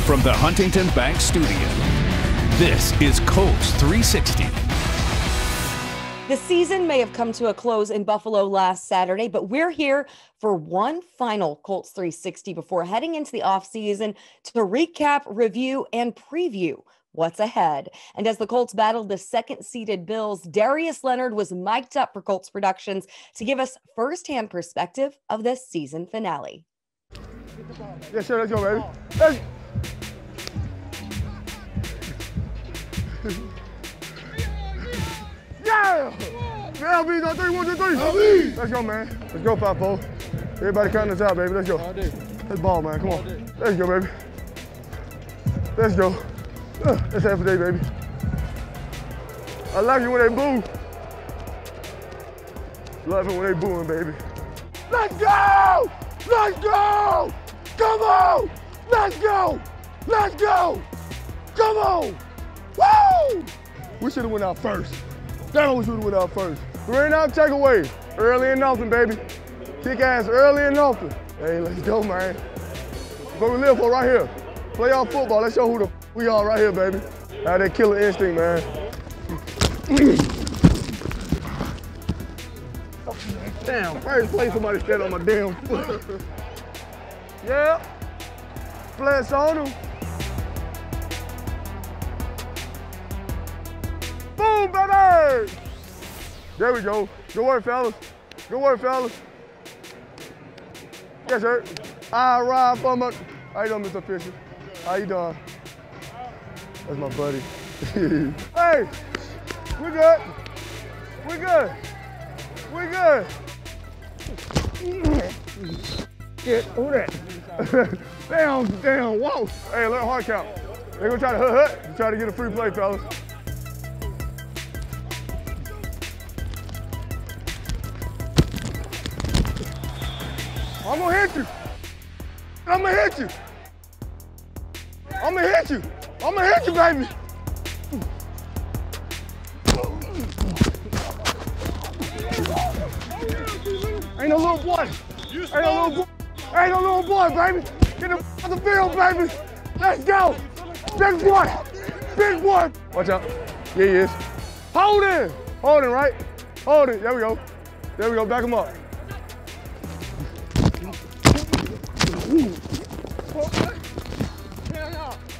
From the Huntington Bank Studio, this is Colts 360. The season may have come to a close in Buffalo last Saturday, but we're here for one final Colts 360 before heading into the offseason to recap, review, and preview what's ahead. And as the Colts battled the second-seeded Bills, Darius Leonard was mic'd up for Colts Productions to give us firsthand perspective of this season finale. Yes, sir. Let's go, baby. Let's... Yeah! LB's on 3, 1, 2, 3. LB! Let's go, man. Let's go, 5-4. Everybody counting us out, baby. Let's go. Let's ball, man. Come on. Let's go, baby. Let's go. Let's have a day, baby. I like it when they boo. Love it when they booing, baby. Let's go! Let's go! Come on! Let's go! Let's go! Come on! Woo! We should have went out first. Damn, we should have went out first. 3-and-out takeaway. Early and often, baby. Kick ass early and often. Hey, let's go, man. What we live for right here. Playoff football. Let's show who the we are right here, baby. Have that killer instinct, man. Damn, first play somebody stepped on my damn foot. Yeah. Flex on him. Boom, baby! There we go. Good work, fellas. Good work, fellas. Yes, sir. I ride for my... How you doing, Mr. Fisher? How you doing? That's my buddy. Hey, we good. We good. We good. Get who that? Damn, whoa. Hey, let hard count. They're gonna try to hut. Try to get a free play, fellas. I'm gonna hit you. I'm gonna hit you. I'm gonna hit you. I'm gonna hit you, baby. Ain't no little boy. Ain't no little boy. Ain't no little boy, baby. Get the the field, baby. Let's go. Big boy. Big boy. Watch out. Yeah, he is. Hold it. Hold it, right? Hold it. There we go. There we go. Back him up.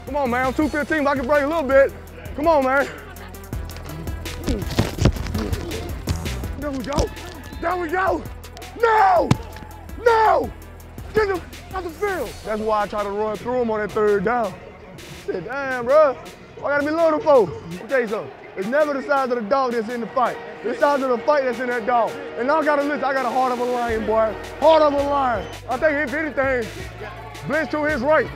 Come on, man. I'm 215. I can break a little bit. Come on, man. There we go. There we go. No! No! Get him out the field. That's why I try to run through him on that third down. I said, damn, bro. I gotta be little for. I'll tell you something. It's never the size of the dog that's in the fight. It's the size of the fight that's in that dog. And I gotta listen. I got a heart of a lion, boy. Heart of a lion. I think if anything, blitz to his right.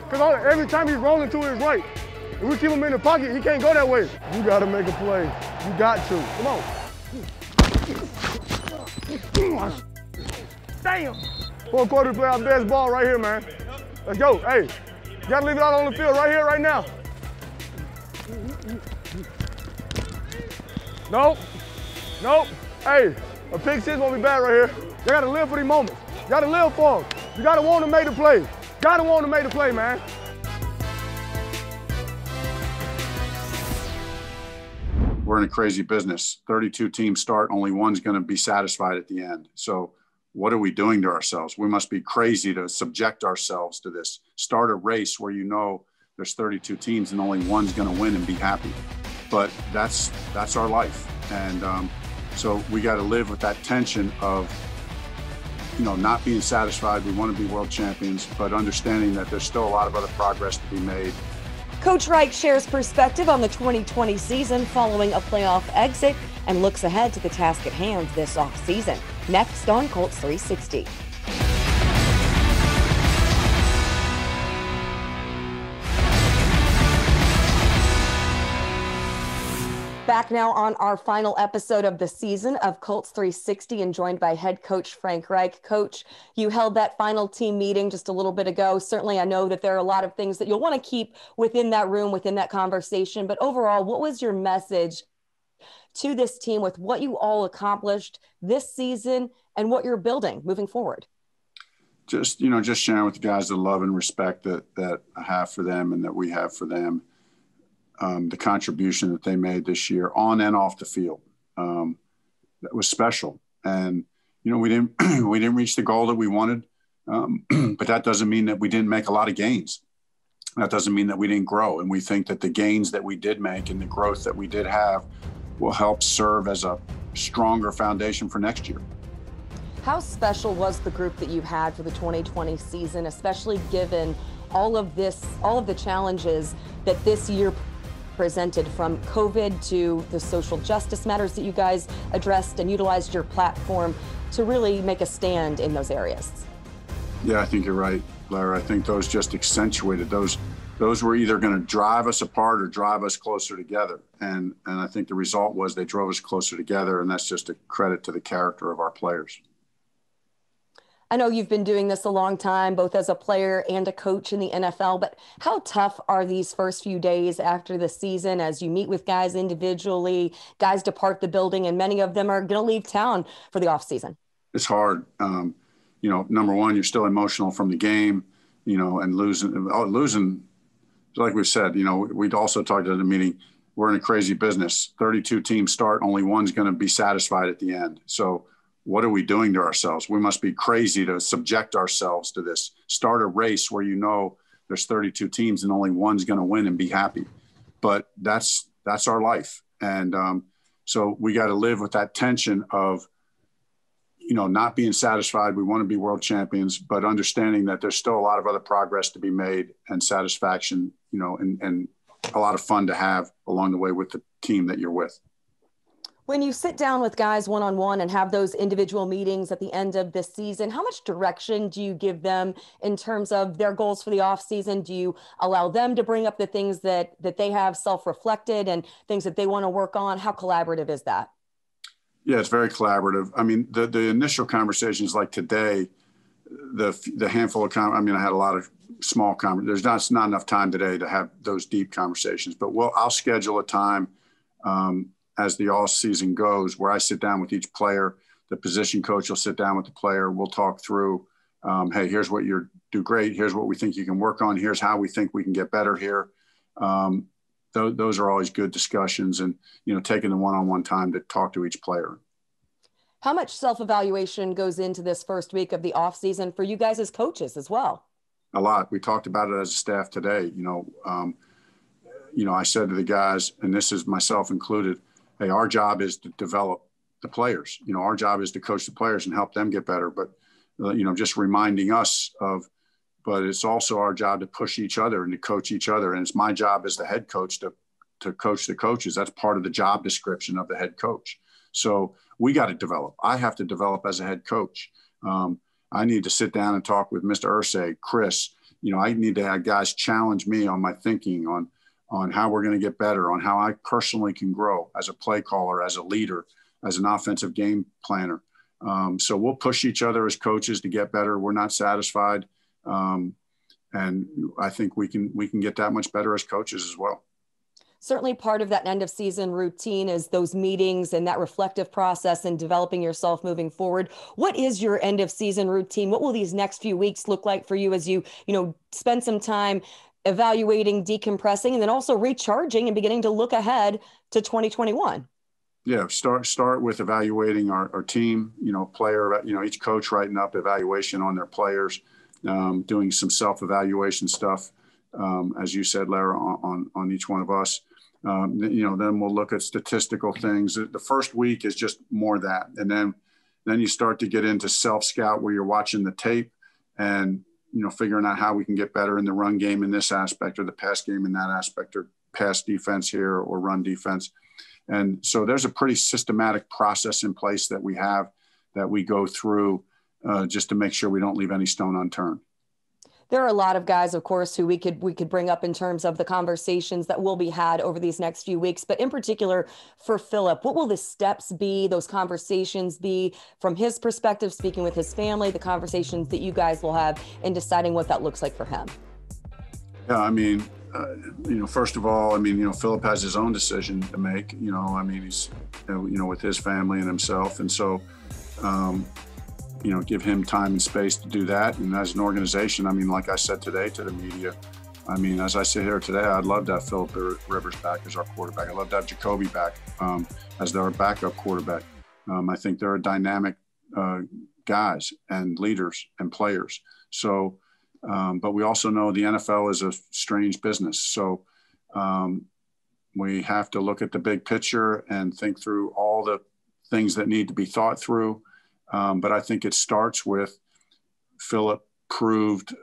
Because every time he's rolling to his right, if we keep him in the pocket, he can't go that way. You gotta make a play. You got to. Come on. Damn. Fourth quarter, play our best ball right here, man. Let's go. Hey, you gotta leave it out on the field right here, right now. Nope. Nope. Hey, a pick six won't be bad right here. You gotta live for these moments. You gotta live for them. You gotta want to make the play. Gotta want to make the play, man. We're in a crazy business. 32 teams start, only one's going to be satisfied at the end. So what are we doing to ourselves? We must be crazy to subject ourselves to this. Start a race where you know there's 32 teams and only one's going to win and be happy. But that's our life. And so we got to live with that tension of, you know, not being satisfied. We want to be world champions, but understanding that there's still a lot of other progress to be made. Coach Reich shares perspective on the 2020 season following a playoff exit and looks ahead to the task at hand this offseason. Next on Colts 360. Back now on our final episode of the season of Colts 360 and joined by head coach Frank Reich. Coach, you held that final team meeting just a little bit ago. Certainly, I know that there are a lot of things that you'll want to keep within that room, within that conversation. But overall, what was your message to this team with what you all accomplished this season and what you're building moving forward? just sharing with the guys the love and respect that I have for them and that we have for them. The contribution that they made this year on and off the field, that was special. And, we didn't reach the goal that we wanted. But that doesn't mean that we didn't make a lot of gains. That doesn't mean that we didn't grow. And we think that the gains that we did make and the growth that we did have will help serve as a stronger foundation for next year. How special was the group that you had for the 2020 season, especially given all of the challenges that this year presented, from COVID to the social justice matters that you guys addressed and utilized your platform to really make a stand in those areas? Yeah, I think you're right, Larra. I think those just accentuated those were either going to drive us apart or drive us closer together. And I think the result was they drove us closer together, and that's just a credit to the character of our players. I know you've been doing this a long time, both as a player and a coach in the NFL, but how tough are these first few days after the season as you meet with guys individually, guys depart the building, and many of them are going to leave town for the offseason? It's hard. Number one, you're still emotional from the game, and losing, like we said, we'd also talked at the meeting, we're in a crazy business. 32 teams start, only one's going to be satisfied at the end. So what are we doing to ourselves? We must be crazy to subject ourselves to this. Start a race where there's 32 teams and only one's going to win and be happy. But that's our life. And so we got to live with that tension of, not being satisfied. We want to be world champions, but understanding that there's still a lot of other progress to be made and satisfaction, and a lot of fun to have along the way with the team that you're with. When you sit down with guys one-on-one and have those individual meetings at the end of this season, how much direction do you give them in terms of their goals for the offseason? Do you allow them to bring up the things that they have self-reflected and things that they want to work on? How collaborative is that? Yeah, it's very collaborative. I mean, the initial conversations like today, the handful of I had a lot of small conversations. There's not enough time today to have those deep conversations, but I'll schedule a time as the all season goes, where I sit down with each player. The position coach will sit down with the player. We'll talk through, hey, here's what you do great. Here's what we think you can work on. Here's how we think we can get better here. Those are always good discussions, and, taking the one-on-one time to talk to each player. How much self-evaluation goes into this first week of the off season for you guys as coaches as well? A lot. We talked about it as a staff today. I said to the guys, and this is myself included, hey, our job is to develop the players. Our job is to coach the players and help them get better. But, just reminding us but it's also our job to push each other and to coach each other. And it's my job as the head coach to coach the coaches. That's part of the job description of the head coach. So we got to develop. I have to develop as a head coach. I need to sit down and talk with Mr. Irsay, Chris. I need to have guys challenge me on my thinking, on how we're going to get better, on how I personally can grow as a play caller, as a leader, as an offensive game planner. So we'll push each other as coaches to get better. We're not satisfied. And I think we can get that much better as coaches as well. Certainly part of that end of season routine is those meetings and that reflective process and developing yourself moving forward. What is your end of season routine? What will these next few weeks look like for you as you spend some time evaluating, decompressing, and then also recharging and beginning to look ahead to 2021? Yeah, start with evaluating our team, player, each coach writing up evaluation on their players, doing some self-evaluation stuff, as you said, Larra, on each one of us. Then we'll look at statistical things. The first week is just more of that. And then you start to get into self-scout, where you're watching the tape and, figuring out how we can get better in the run game in this aspect, or the pass game in that aspect, or pass defense here, or run defense. And so there's a pretty systematic process in place that we go through just to make sure we don't leave any stone unturned. There are a lot of guys, of course, who we could bring up in terms of the conversations that will be had over these next few weeks. But in particular for Philip, what will the steps be, those conversations be from his perspective, speaking with his family, the conversations that you guys will have in deciding what that looks like for him? Yeah, first of all, Philip has his own decision to make. He's, with his family and himself. And so, give him time and space to do that. And as an organization, I mean, like I said today to the media, I mean, as I sit here today, I'd love to have Philip Rivers back as our quarterback. I'd love to have Jacoby back as their backup quarterback. I think they're dynamic guys and leaders and players. So, but we also know the NFL is a strange business. So we have to look at the big picture and think through all the things that need to be thought through. But I think it starts with Philip proved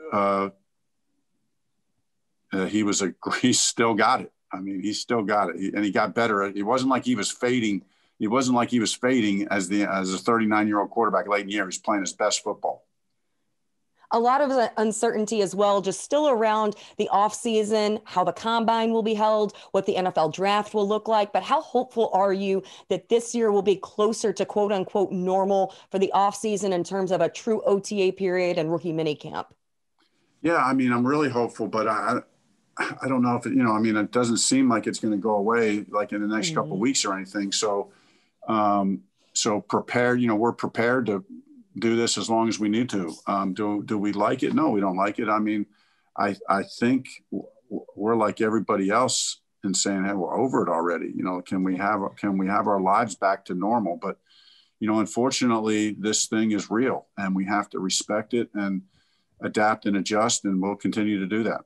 he still got it. I mean, he still got it, and he got better. It wasn't like he was fading. It wasn't like he was fading as a 39-year-old quarterback late in the year. He's playing his best football. A lot of uncertainty as well, just still around the offseason, how the combine will be held, what the NFL draft will look like. But how hopeful are you that this year will be closer to quote unquote normal for the offseason in terms of a true OTA period and rookie minicamp? Yeah, I mean, I'm really hopeful, but I don't know if it doesn't seem like it's going to go away like in the next couple of weeks or anything. So, prepared, we're prepared to do this as long as we need to. Do we like it? No, we don't like it. I mean, I think we're like everybody else in saying, hey, we're over it already. Can we have our lives back to normal? But, unfortunately, this thing is real and we have to respect it and adapt and adjust, and we'll continue to do that.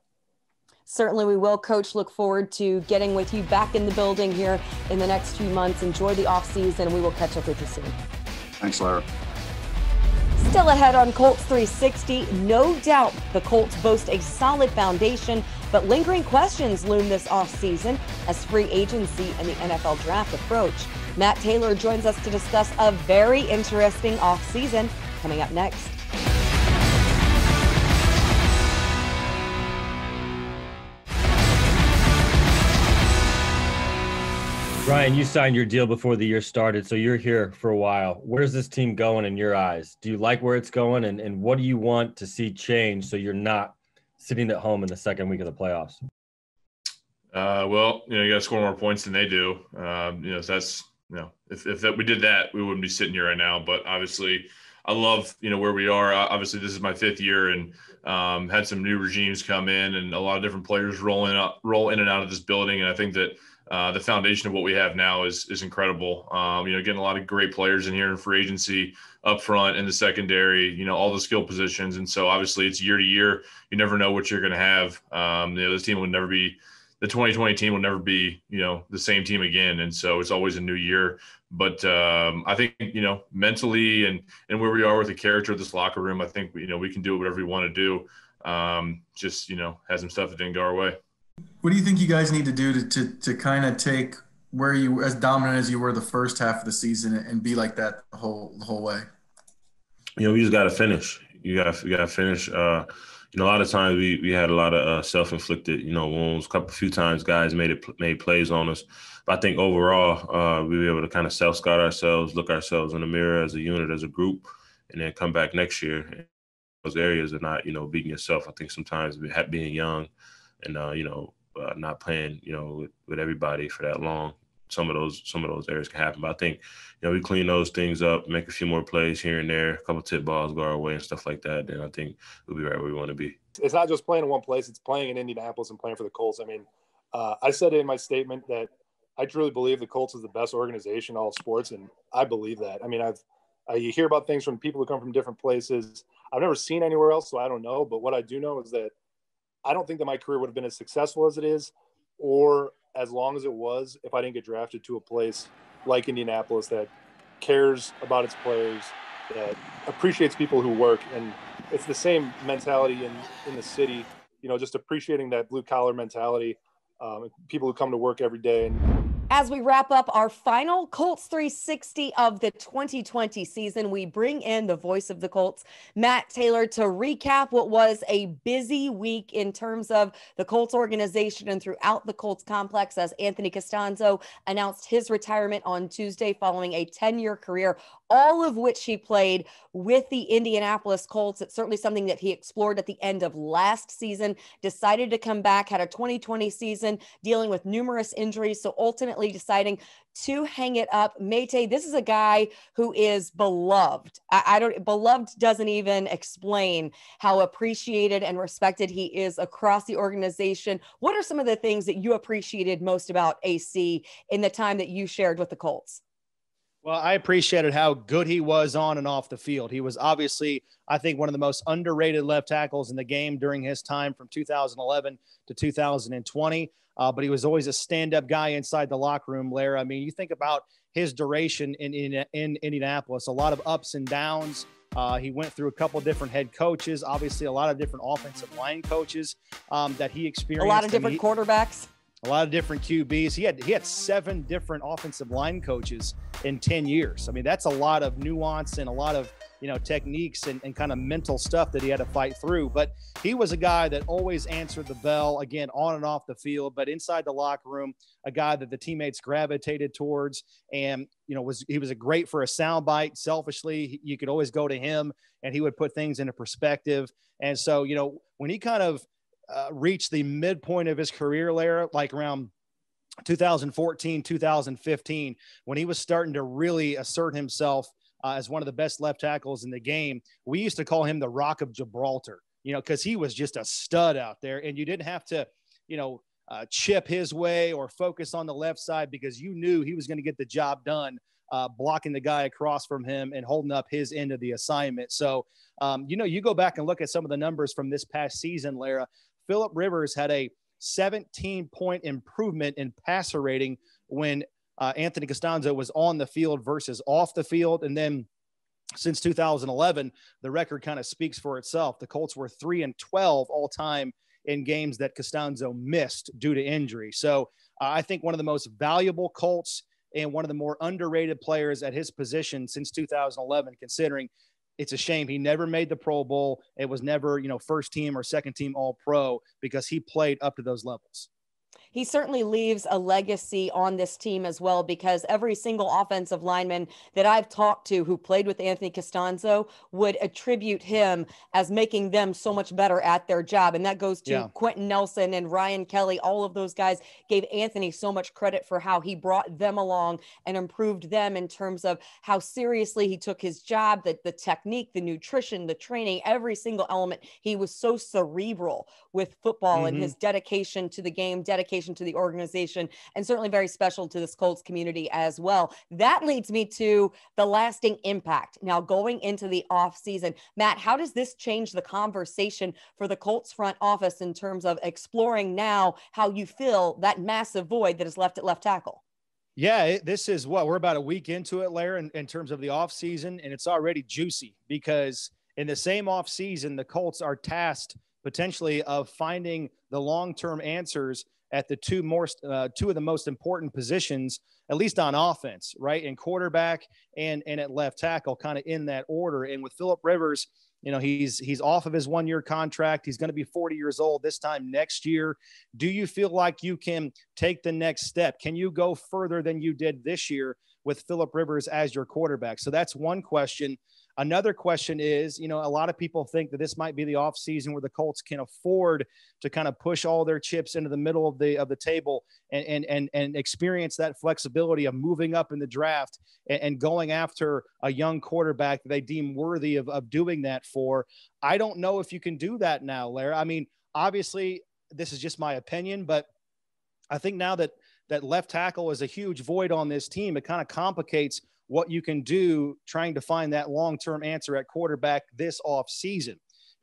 Certainly we will, Coach. Look forward to getting with you back in the building here in the next few months. Enjoy the offseason. We will catch up with you soon. Thanks, Larra. Still ahead on Colts 360, no doubt the Colts boast a solid foundation, but lingering questions loom this offseason as free agency and the NFL draft approach. Matt Taylor joins us to discuss a very interesting offseason coming up next. Ryan, you signed your deal before the year started, so you're here for a while. Where's this team going in your eyes? Do you like where it's going, and what do you want to see change so you're not sitting at home in the second week of the playoffs? Well, you got to score more points than they do. So that's, if we did that, we wouldn't be sitting here right now. But obviously, I love, where we are. Obviously, this is my 5th year, and had some new regimes come in, and a lot of different players roll in and out of this building. And I think that the foundation of what we have now is incredible. Getting a lot of great players in here in free agency, up front, in the secondary, all the skill positions. And so obviously it's year to year. You never know what you're going to have. This team would never be – the 2020 team will never be, the same team again. And so it's always a new year. But I think, mentally and where we are with the character of this locker room, I think, we can do whatever we want to do. Just, had some stuff that didn't go our way. What do you think you guys need to do to kind of take where you, as dominant as you were the first half of the season, and be like that the whole way? We just got to finish. We got to finish. A lot of times we had a lot of self-inflicted, wounds. A few times guys made plays on us. But I think overall we were able to kind of self-scout ourselves, look ourselves in the mirror as a unit, as a group, and then come back next year. And those areas are not, beating yourself. I think sometimes being young and, not playing, with everybody for that long, some of those areas can happen. But I think, we clean those things up, make a few more plays here and there, a couple of tip balls go our way and stuff like that, then I think we'll be right where we want to be. It's not just playing in one place, it's playing in Indianapolis and playing for the Colts. I mean, I said in my statement that I truly believe the Colts is the best organization in all sports, and I believe that. I mean, you hear about things from people who come from different places. I've never seen anywhere else, so I don't know. But what I do know is that I don't think that my career would have been as successful as it is, or as long as it was, if I didn't get drafted to a place like Indianapolis that cares about its players, that appreciates people who work. And it's the same mentality in the city, just appreciating that blue collar mentality, people who come to work every day. As we wrap up our final Colts 360 of the 2020 season, we bring in the voice of the Colts, Matt Taylor, to recap what was a busy week in terms of the Colts organization and throughout the Colts complex, as Anthony Castonzo announced his retirement on Tuesday following a 10-year career all of which he played with the Indianapolis Colts. It's certainly something that he explored at the end of last season, decided to come back, had a 2020 season dealing with numerous injuries. So ultimately deciding to hang it up. Mate, this is a guy who is beloved. Beloved doesn't even explain how appreciated and respected he is across the organization. What are some of the things that you appreciated most about AC in the time that you shared with the Colts? Well, I appreciated how good he was on and off the field. He was obviously, I think, one of the most underrated left tackles in the game during his time from 2011 to 2020. But he was always a stand-up guy inside the locker room, Larra. I mean, you think about his duration in Indianapolis, a lot of ups and downs. He went through a couple different head coaches, obviously a lot of different offensive line coaches that he experienced. A lot of different quarterbacks. A lot of different QBs. He had 7 different offensive line coaches in 10 years. I mean, that's a lot of nuance and a lot of, techniques and kind of mental stuff that he had to fight through. But he was a guy that always answered the bell, again, on and off the field, but inside the locker room, a guy that the teammates gravitated towards. And, he was a great for a soundbite. Selfishly, you could always go to him and he would put things into perspective. And so, when he kind of reached the midpoint of his career, Larra, like around 2014, 2015, when he was starting to really assert himself as one of the best left tackles in the game. We used to call him the Rock of Gibraltar, because he was just a stud out there, and you didn't have to, chip his way or focus on the left side because you knew he was going to get the job done, blocking the guy across from him and holding up his end of the assignment. So, you go back and look at some of the numbers from this past season, Larra. Phillip Rivers had a 17-point improvement in passer rating when Anthony Castonzo was on the field versus off the field. And then since 2011, the record kind of speaks for itself. The Colts were 3-12 all time in games that Castonzo missed due to injury. So I think one of the most valuable Colts and one of the more underrated players at his position since 2011, considering it's a shame he never made the Pro Bowl. It was never, first team or second team all pro because he played up to those levels. He certainly leaves a legacy on this team as well, because every single offensive lineman that I've talked to who played with Anthony Castonzo would attribute him as making them so much better at their job. And that goes to Quentin Nelson and Ryan Kelly. All of those guys gave Anthony so much credit for how he brought them along and improved them in terms of how seriously he took his job, the technique, the nutrition, the training, every single element. He was so cerebral with football and his dedication to the game, dedication to the organization, and certainly very special to this Colts community as well. That leads me to the lasting impact. Now, going into the offseason, Matt, how does this change the conversation for the Colts front office in terms of exploring now how you fill that massive void that is left at left tackle? Yeah, this is we're about a week into it, Larra, in terms of the offseason, and it's already juicy because in the same offseason, the Colts are tasked potentially of finding the long-term answers at the two of the most important positions, at least on offense, right? In quarterback and at left tackle, kind of in that order. And with Phillip Rivers, he's off of his 1-year contract. He's going to be 40 years old this time next year. Do you feel like you can take the next step? Can you go further than you did this year with Phillip Rivers as your quarterback? So that's one question. Another question is, a lot of people think that this might be the offseason where the Colts can afford to kind of push all their chips into the middle of the table and experience that flexibility of moving up in the draft and going after a young quarterback that they deem worthy of doing that for. I don't know if you can do that now, Larra. I mean, obviously, this is just my opinion, but I think now that left tackle is a huge void on this team, it kind of complicates what you can do trying to find that long-term answer at quarterback this offseason.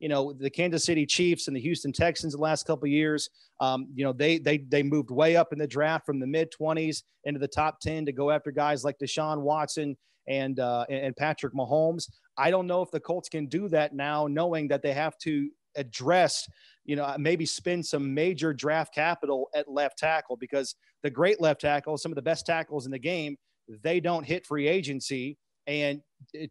The Kansas City Chiefs and the Houston Texans the last couple of years, they moved way up in the draft from the mid-20s into the top 10 to go after guys like Deshaun Watson and Patrick Mahomes. I don't know if the Colts can do that now, knowing that they have to address, maybe spend some major draft capital at left tackle, because the great left tackle, some of the best tackles in the game, they don't hit free agency, and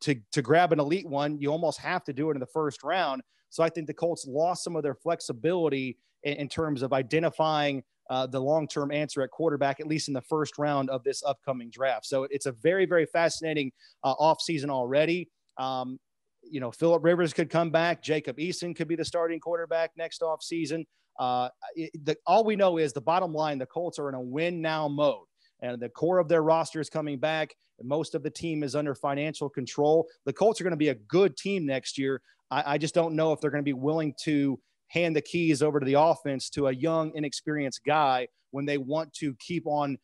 to grab an elite one, you almost have to do it in the first round. So I think the Colts lost some of their flexibility in terms of identifying the long-term answer at quarterback, at least in the first round of this upcoming draft. So it's a very, very fascinating offseason already. Phillip Rivers could come back. Jacob Eason could be the starting quarterback next offseason. All we know is the bottom line, the Colts are in a win now mode, and the core of their roster is coming back. Most of the team is under financial control. The Colts are going to be a good team next year. I just don't know if they're going to be willing to hand the keys over to the offense to a young, inexperienced guy when they want to keep on,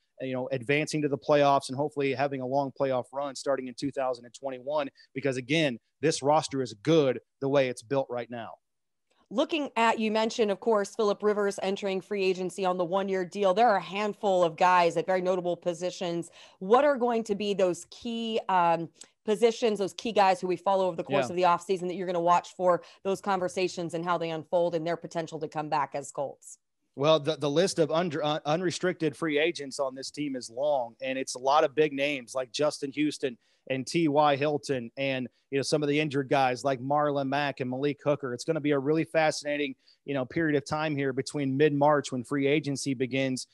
advancing to the playoffs and hopefully having a long playoff run starting in 2021. Because again, this roster is good the way it's built right now. Looking at, you mentioned, of course, Phillip Rivers entering free agency on the one-year deal. There are a handful of guys at very notable positions. What are going to be those key positions, those key guys who we follow over the course of the offseason that you're going to watch for those conversations and how they unfold and their potential to come back as Colts? Well, the list of unrestricted free agents on this team is long, and it's a lot of big names like Justin Houston and T.Y. Hilton and, some of the injured guys like Marlon Mack and Malik Hooker. It's going to be a really fascinating, period of time here between mid-March when free agency begins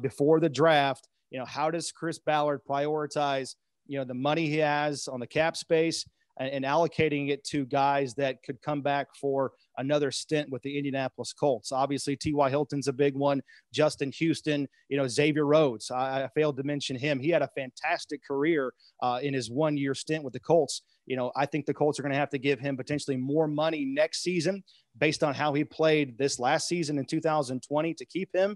before the draft. How does Chris Ballard prioritize, the money he has on the cap space and allocating it to guys that could come back for another stint with the Indianapolis Colts? Obviously, T.Y. Hilton's a big one. Justin Houston, Xavier Rhodes. I failed to mention him. He had a fantastic career in his one-year stint with the Colts. I think the Colts are going to have to give him potentially more money next season based on how he played this last season in 2020 to keep him.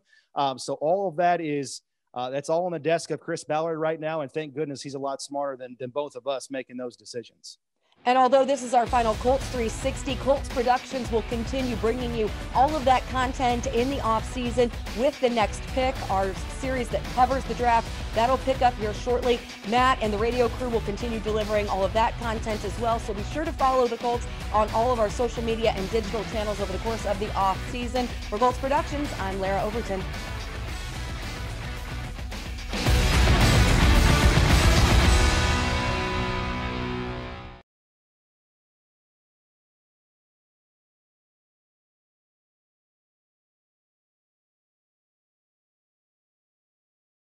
So all of that is that's all on the desk of Chris Ballard right now. And thank goodness he's a lot smarter than both of us making those decisions. And although this is our final Colts 360, Colts Productions will continue bringing you all of that content in the offseason with the next pick, our series that covers the draft. That'll pick up here shortly. Matt and the radio crew will continue delivering all of that content as well. So be sure to follow the Colts on all of our social media and digital channels over the course of the offseason. For Colts Productions, I'm Larra Overton.